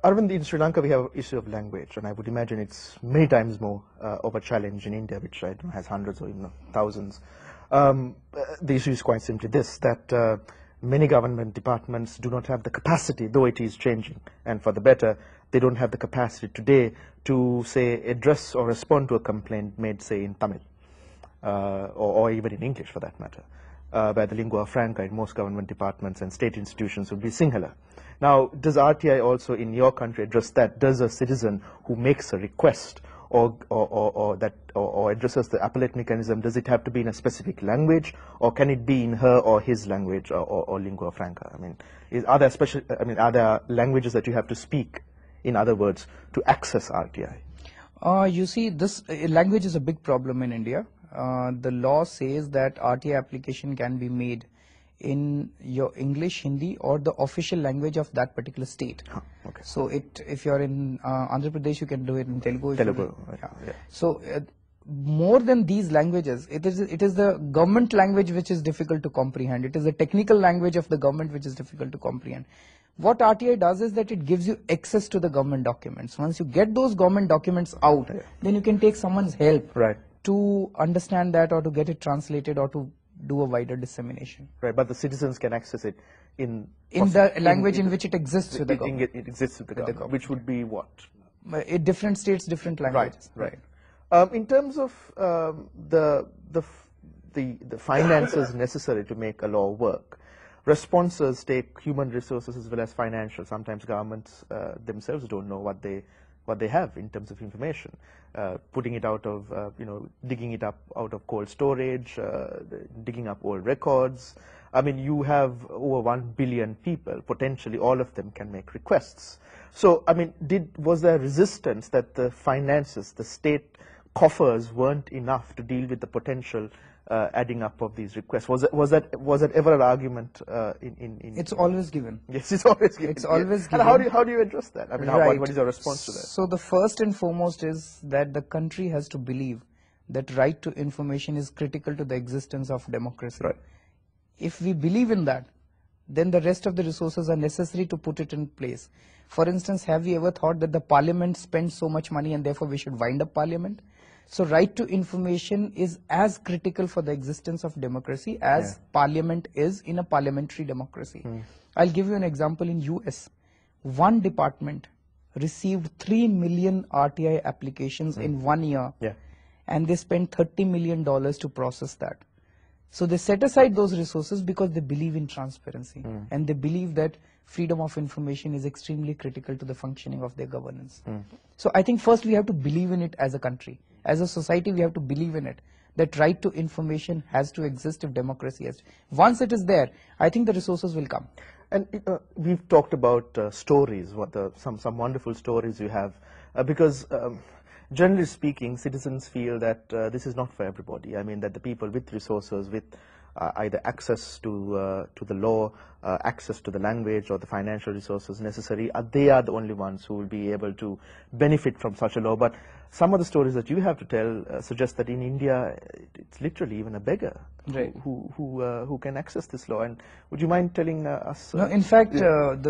Arvind, in Sri Lanka we have an issue of language, and I would imagine it's many times more of a challenge in India, which has hundreds or even thousands. The issue is quite simply this, that many government departments do not have the capacity, though it is changing, and for the better, they don't have the capacity today to, say, address or respond to a complaint made, say, in Tamil, or even in English for that matter, where the lingua franca in most government departments and state institutions would be Sinhala. Now, does RTI also in your country address that? Does a citizen who makes a request or addresses the appellate mechanism, does it have to be in a specific language, or can it be in her or his language or lingua franca? I mean, are there languages that you have to speak, in other words, to access RTI? You see, this language is a big problem in India. The law says that RTI application can be made in your English, Hindi, or the official language of that particular state. Okay. So if you're in Andhra Pradesh, you can do it in Telugu. Yeah. So more than these languages, it is the government language which is difficult to comprehend. It is the technical language of the government which is difficult to comprehend. What RTI does is that it gives you access to the government documents. Once you get those government documents out, then you can take someone's help to understand that, or to get it translated, or to do a wider dissemination. Right, but the citizens can access it in the language in which it exists with the government. It exists with the government, which would be what? In different states, different languages. Right. In terms of the finances necessary to make a law work, responses take human resources as well as financial. Sometimes governments themselves don't know what they have in terms of information. Putting it out of, digging it up out of cold storage, digging up old records. I mean, you have over 1 billion people, potentially all of them can make requests. So, I mean, was there resistance that the finances, the state coffers weren't enough to deal with the potential adding up of these requests? Was that ever an argument in It's always given. Yes, it's always given. It's always given. And how do you address that? I mean, what is your response to that? So the first and foremost is that the country has to believe that right to information is critical to the existence of democracy. Right. If we believe in that, then the rest of the resources are necessary to put it in place. For instance, have you ever thought that the parliament spends so much money and therefore we should wind up parliament? So right to information is as critical for the existence of democracy as parliament is in a parliamentary democracy. I'll give you an example. In US, one department received 3 million RTI applications in 1 year, and they spent $30 million to process that. So they set aside those resources because they believe in transparency, and they believe that freedom of information is extremely critical to the functioning of their governance. So I think first we have to believe in it as a country. As a society, we have to believe in it, that right to information has to exist if democracy has. Once it is there, I think the resources will come. And we've talked about stories, some wonderful stories you have, because generally speaking, citizens feel that this is not for everybody. I mean, that the people with resources, with either access to the law, access to the language, or the financial resources necessary, they are the only ones who will be able to benefit from such a law. But some of the stories that you have to tell suggest that in India, it's literally even a beggar who can access this law. And would you mind telling us? No, in fact, right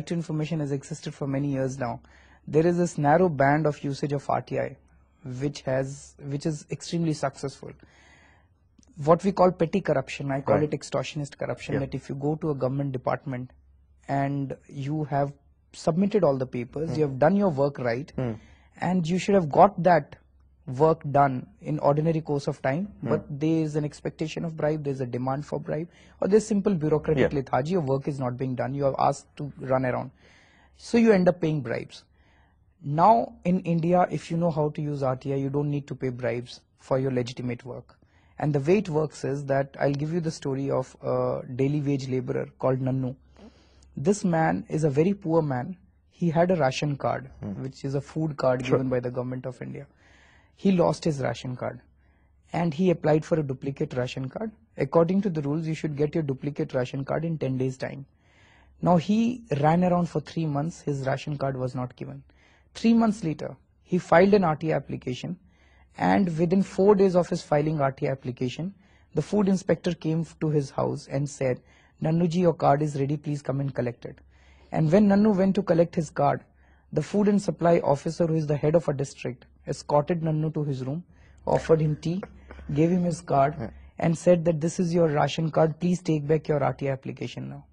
to information has existed for many years now. There is this narrow band of usage of RTI, which is extremely successful. What we call petty corruption, I call it extortionist corruption, that if you go to a government department and you have submitted all the papers, you have done your work right, and you should have got that work done in ordinary course of time, but there is an expectation of bribe, there is a demand for bribe, or there is simple bureaucratic lethargy, your work is not being done, you are asked to run around. So you end up paying bribes. Now in India, if you know how to use RTI, you don't need to pay bribes for your legitimate work. And the way it works is that I'll give you the story of a daily wage laborer called Nannu. This man is a very poor man. He had a ration card, which is a food card given by the government of India. He lost his ration card and he applied for a duplicate ration card. According to the rules, you should get your duplicate ration card in 10 days' time. Now he ran around for 3 months, his ration card was not given. 3 months later, he filed an RTI application, and within 4 days of his filing RTI application, the food inspector came to his house and said Nannuji, your card is ready, please come and collect it. And when Nannu went to collect his card, the food and supply officer, who is the head of a district, escorted Nannu to his room, offered him tea, gave him his card, and said that this is your ration card, please take back your RTI application now.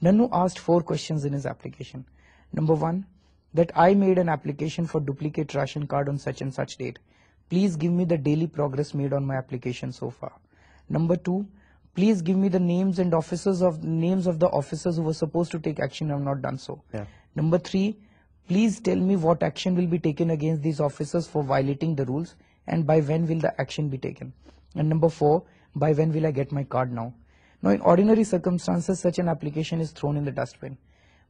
Nannu asked 4 questions in his application. Number 1, that I made an application for duplicate ration card on such and such date. Please give me the daily progress made on my application so far. Number 2, please give me the names and names of the officers who were supposed to take action and have not done so. Yeah. Number 3, please tell me what action will be taken against these officers for violating the rules, and by when will the action be taken. And number 4, by when will I get my card now. Now, in ordinary circumstances, such an application is thrown in the dustbin.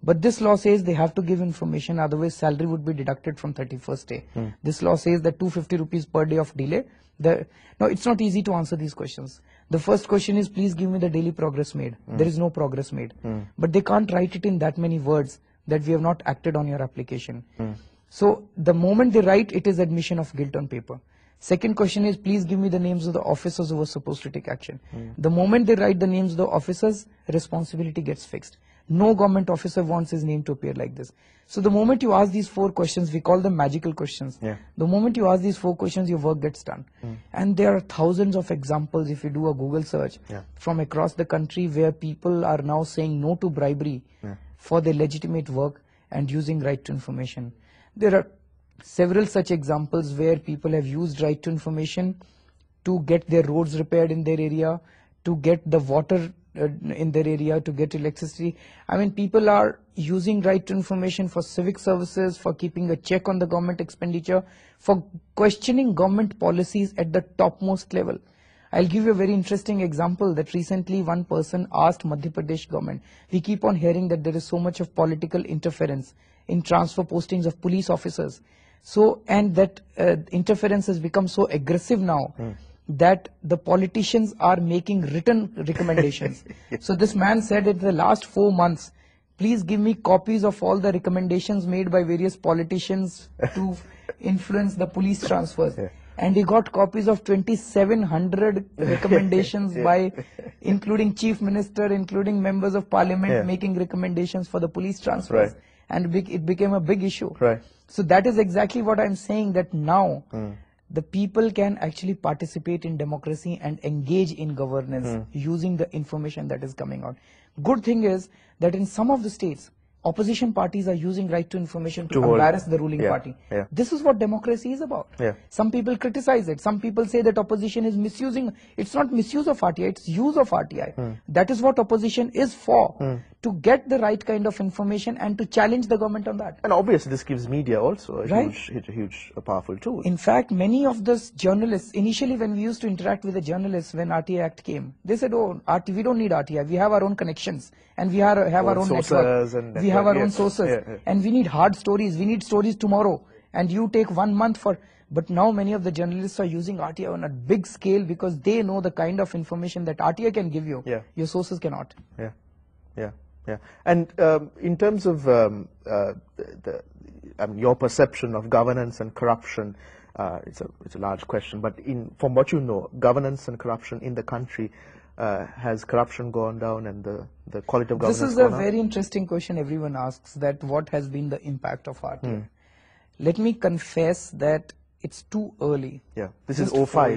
But this law says they have to give information, otherwise salary would be deducted from 31st day. This law says that 250 rupees per day of delay. Now, it's not easy to answer these questions. The first question is, please give me the daily progress made. There is no progress made. But they can't write it in that many words that we have not acted on your application. So the moment they write, it is admission of guilt on paper. Second question is, please give me the names of the officers who were supposed to take action. The moment they write the names of the officers, responsibility gets fixed. No government officer wants his name to appear like this. So the moment you ask these 4 questions, we call them magical questions. The moment you ask these 4 questions, your work gets done. And there are thousands of examples, if you do a Google search, from across the country where people are now saying no to bribery for their legitimate work and using right to information. There are several such examples where people have used right to information to get their roads repaired in their area, to get the water in their area, to get electricity. I mean, people are using right to information for civic services, for keeping a check on the government expenditure, for questioning government policies at the topmost level. I'll give you a very interesting example that recently one person asked Madhya Pradesh government. We keep on hearing that there is so much of political interference in transfer postings of police officers. So, and that interference has become so aggressive now that the politicians are making written recommendations. So this man said in the last 4 months, please give me copies of all the recommendations made by various politicians to influence the police transfers. And he got copies of 2,700 recommendations by, including chief minister, including members of parliament, making recommendations for the police transfers. And it became a big issue. So that is exactly what I'm saying, that now the people can actually participate in democracy and engage in governance using the information that is coming out. Good thing is that in some of the states, opposition parties are using right to information to embarrass the ruling party. This is what democracy is about. Some people criticize it. Some people say that opposition is misusing. It's not misuse of RTI, it's use of RTI. That is what opposition is for, to get the right kind of information and to challenge the government on that. And obviously this gives media also a huge, powerful tool. In fact, many of the journalists, initially when we used to interact with the journalists when RTI Act came, they said, oh, we don't need RTI, we have our own connections and we have our own network. We have our own sources and we need hard stories, we need stories tomorrow and you take 1 month for... But now many of the journalists are using RTI on a big scale because they know the kind of information that RTI can give you, your sources cannot. And in terms of your perception of governance and corruption, it's a large question, but from what you know, governance and corruption in the country, has corruption gone down and the quality of governance gone up? This is a very interesting question everyone asks, that what has been the impact of RTI? Let me confess that it's too early. This is 05. 4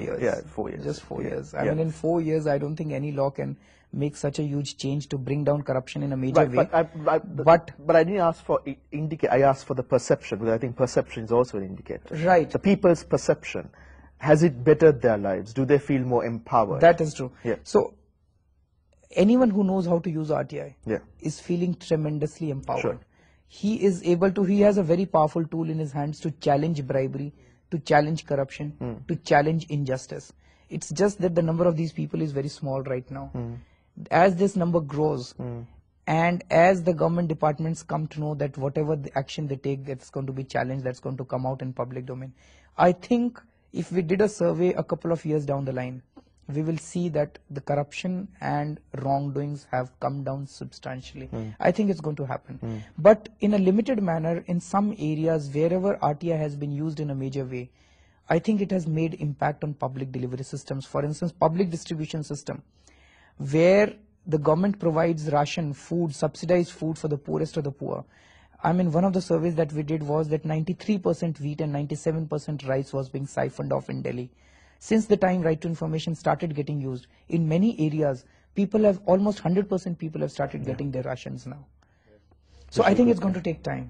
years. Just 4 years. I mean, in 4 years, I don't think any law can make such a huge change to bring down corruption in a major way. But I didn't ask for I asked for the perception, because I think perception is also an indicator. The people's perception. Has it bettered their lives? Do they feel more empowered? That is true. So, anyone who knows how to use RTI is feeling tremendously empowered. He is able to, he has a very powerful tool in his hands to challenge bribery, to challenge corruption, to challenge injustice. It's just that the number of these people is very small right now. As this number grows, and as the government departments come to know that whatever the action they take that's going to be challenged, that's going to come out in public domain, I think if we did a survey a couple of years down the line, we will see that the corruption and wrongdoings have come down substantially. I think it's going to happen. But in a limited manner, in some areas, wherever RTI has been used in a major way, I think it has made impact on public delivery systems. For instance, public distribution system, where the government provides ration, food, subsidized food for the poorest of the poor. I mean, one of the surveys that we did was that 93% wheat and 97% rice was being siphoned off in Delhi. Since the time right to information started getting used, in many areas, people have, almost 100% people have started getting their rations now. So I think it's going to take time.